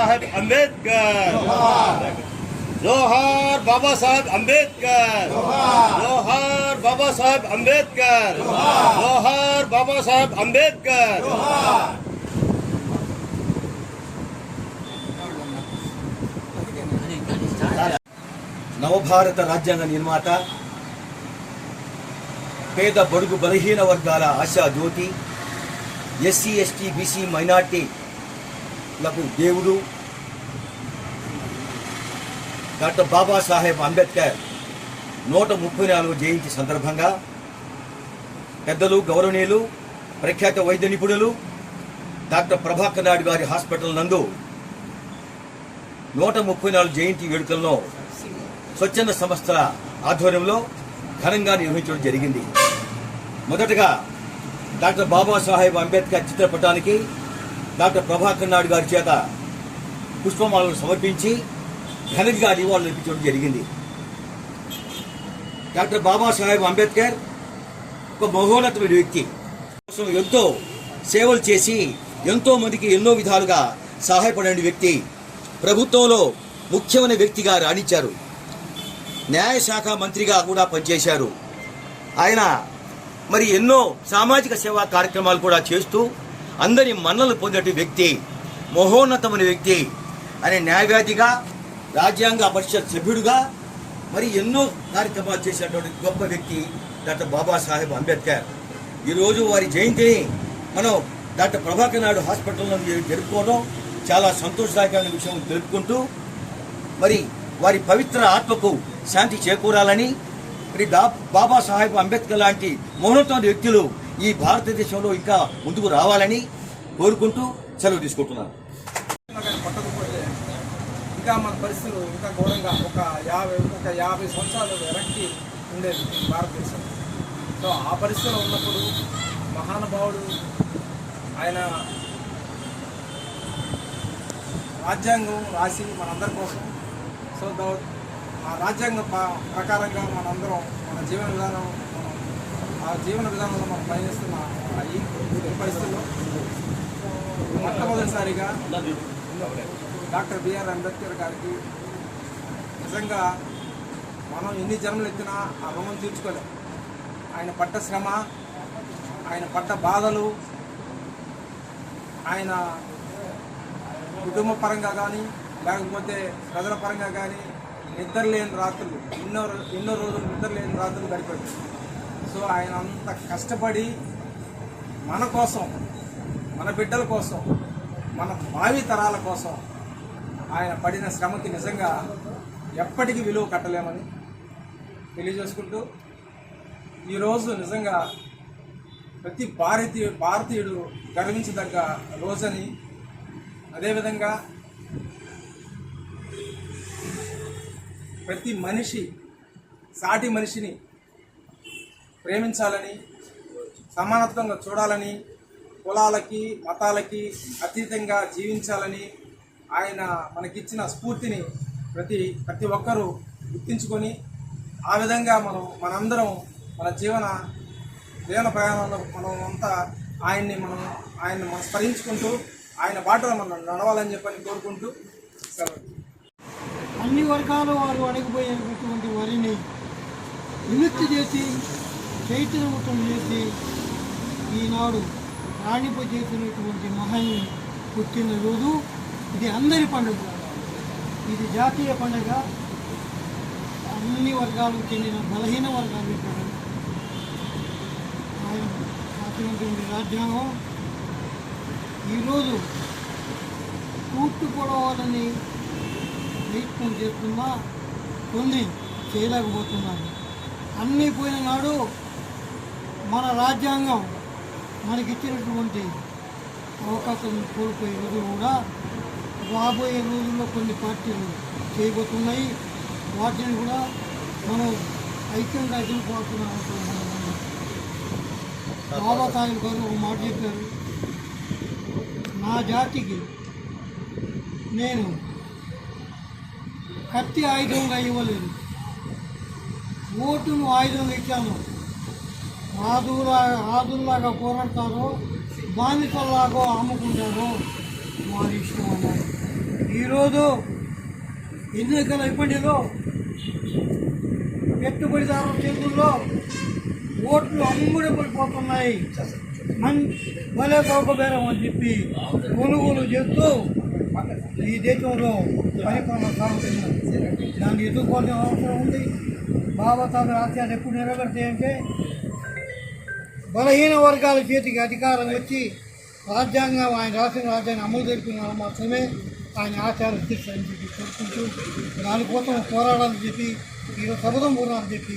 साहेब अंबेडकर, जोहार बाबा साहेब अंबेडकर, जोहार बाबा साहेब अंबेडकर, जोहार बाबा साहेब अंबेडकर। నవభారత రాజ్యాంగ నిర్మాత, పేద బడుగు బలహీన వర్గాల ఆశా జ్యోతి, ఎస్సీ ఎస్టీ బీసీ మైనార్టీలకు దేవుడు డాక్టర్ బాబాసాహెబ్ అంబేద్కర్ 134వ జయంతి సందర్భంగా పెద్దలు, గౌరవనీయులు, ప్రఖ్యాత వైద్య నిపుణులు డాక్టర్ ప్రభాకర్ నాయుడు గారి హాస్పిటల్ నందు 134 జయంతి వేడుకలను స్వచ్ఛంద సంస్థల ఆధ్వర్యంలో ఘనంగా నిర్వహించడం జరిగింది. మొదటగా డాక్టర్ బాబాసాహెబ్ అంబేద్కర్ చిత్రపటానికి డాక్టర్ ప్రభాకర్ నాయుడు గారి చేత పుష్పమాలను సమర్పించి ఘనంగా నివాళులు అర్పించడం జరిగింది. డాక్టర్ బాబాసాహెబ్ అంబేద్కర్ ఒక మహోన్నతమైన వ్యక్తి, కోసం ఎంతో సేవలు చేసి ఎంతో మందికి ఎన్నో విధాలుగా సహాయపడిన వ్యక్తి. ప్రభుత్వంలో ముఖ్యమైన వ్యక్తిగా రాణించారు. న్యాయశాఖ మంత్రిగా కూడా పనిచేశారు. ఆయన మరి ఎన్నో సామాజిక సేవా కార్యక్రమాలు కూడా చేస్తూ అందరి మన్నలు పొందే వ్యక్తి, మహోన్నతమైన వ్యక్తి. ఆయన న్యాయవాదిగా, రాజ్యాంగ పరిషత్ సభ్యుడిగా మరి ఎన్నో కార్యక్రమాలు చేసినటువంటి గొప్ప వ్యక్తి డాక్టర్ బాబాసాహెబ్ అంబేద్కర్. ఈరోజు వారి జయంతిని మనం డాక్టర్ ప్రభాకర్ నాయుడు హాస్పిటల్లో జరుపుకోవడం చాలా సంతోషదాయకమైన విషయం తెలుపుకుంటూ మరి వారి పవిత్ర ఆత్మకు శాంతి చేకూరాలని, మరి బాబాసాహెబ్ అంబేద్కర్ లాంటి మహోన్నతమైన వ్యక్తులు ఈ భారతదేశంలో ఇంకా ముందుకు రావాలని కోరుకుంటూ సెలవు తీసుకుంటున్నాను. ఇంకా మన పరిస్థితులు ఇంకా ఘోరంగా ఒక 50 సంవత్సరాలు వెనక్కి ఉండేది భారతదేశం. సో ఆ పరిస్థితిలో ఉన్నప్పుడు మహానుభావుడు ఆయన రాజ్యాంగం రాసి మనందరి కోసం, సో ఆ రాజ్యాంగం ప్రకారంగా మనందరం మన జీవన విధానంలో మనం పయనిస్తున్న ఈ పరిస్థితుల్లో మొట్టమొదటిసారిగా డాక్టర్ బిఆర్ అంబేద్కర్ గారికి నిజంగా మనం ఎన్ని జన్మలు ఎత్తినా ఆ రుణం తీర్చుకోలేం. ఆయన పడ్డ శ్రమ, ఆయన పడ్డ బాధలు, ఆయన కుటుంబ పరంగా కానీ లేకపోతే ప్రజల పరంగా కానీ నిద్రలేని రాత్రులు, ఎన్నో రోజులు నిద్రలేని రాత్రులు గడిపాడు. సో ఆయన అంత కష్టపడి మన కోసం, మన బిడ్డల కోసం, మన భావి తరాల కోసం ఆయన పడిన శ్రమకి నిజంగా ఎప్పటికీ విలువ కట్టలేమని తెలియజేసుకుంటూ, ఈరోజు నిజంగా ప్రతి భారతీయుడు గర్వించదగ్గ రోజని, అదేవిధంగా ప్రతి మనిషి సాటి మనిషిని ప్రేమించాలని, సమానత్వంగా చూడాలని, కులాలకి మతాలకి అతీతంగా జీవించాలని ఆయన మనకిచ్చిన స్ఫూర్తిని ప్రతి ఒక్కరూ గుర్తించుకొని ఆ విధంగా మనందరం మన జీవన ప్రయాణంలో మనం అంతా ఆయన్ని స్మరించుకుంటూ ఆయన బాటలో మనం నడవాలని చెప్పని కోరుకుంటూ సెలవు. అన్ని వర్గాల వారు అణగిపోయినటువంటి వారిని విముక్తి చేసి చైతన్యవంతం చేసి ఈనాడు రాణింపజేసినటువంటి మహాన్ని పుట్టిన రోజు ఇది అందరి పండుగ. ఇది జాతీయ పండుగ. అన్ని వర్గాలకు చెందిన బలహీన వర్గాలు ఆయన రాసినటువంటి రాజ్యాంగం ఈరోజు కూట్టుకోవాలని ప్రయత్నం చేస్తున్నా కొన్ని చేయలేకపోతున్నారు. అన్నీ పోయిన నాడు మన రాజ్యాంగం మనకిచ్చినటువంటి అవకాశం కోల్పోయే రోజులు కూడా రాబోయే రోజుల్లో కొన్ని పార్టీలు చేయబోతున్నాయి. వాటిని కూడా మనం ఐక్యంగా ఎదుర్కోవాల్సిన బాబాసాహెబ్ గారు ఒక మాట చెప్పారు, నా జాతికి నేను కత్తి ఆయుధంగా ఇవ్వలేదు, ఓటును ఆయుధంగా ఇచ్చాను. రాజుల్లాగా పోరాడతారో బానిసల్లాగా అమ్ముకుంటారో వారి ఇష్టం అన్నారు. ఈరోజు ఎన్నికల ఇబ్బందిలో పెట్టుబడిదారుల చేతుల్లో ఓట్లు అమ్ముడు పడిపోతున్నాయి. భలే చౌకబేరం అని చెప్పి కొనుగోలు చేస్తూ ఈ దేశంలో పరిపాలన సాగుతున్నారు. దాన్ని ఎదుర్కోవాల్సిన అవసరం ఉంది. బాబాసాహెబ్ ఆశయాలు ఎప్పుడు నెరవేరుతాయంటే బలహీన వర్గాల చేతికి అధికారం వచ్చి రాజ్యాంగం ఆయన రాసిన రాజ్యాన్ని అమలు జరిపిన మాత్రమే ఆయన ఆచారం తీర్చని చెప్పి కోరుకుంటూ దానికోసం పోరాడాలని చెప్పి ఈరోజు శబదం పూర్ణాలని చెప్పి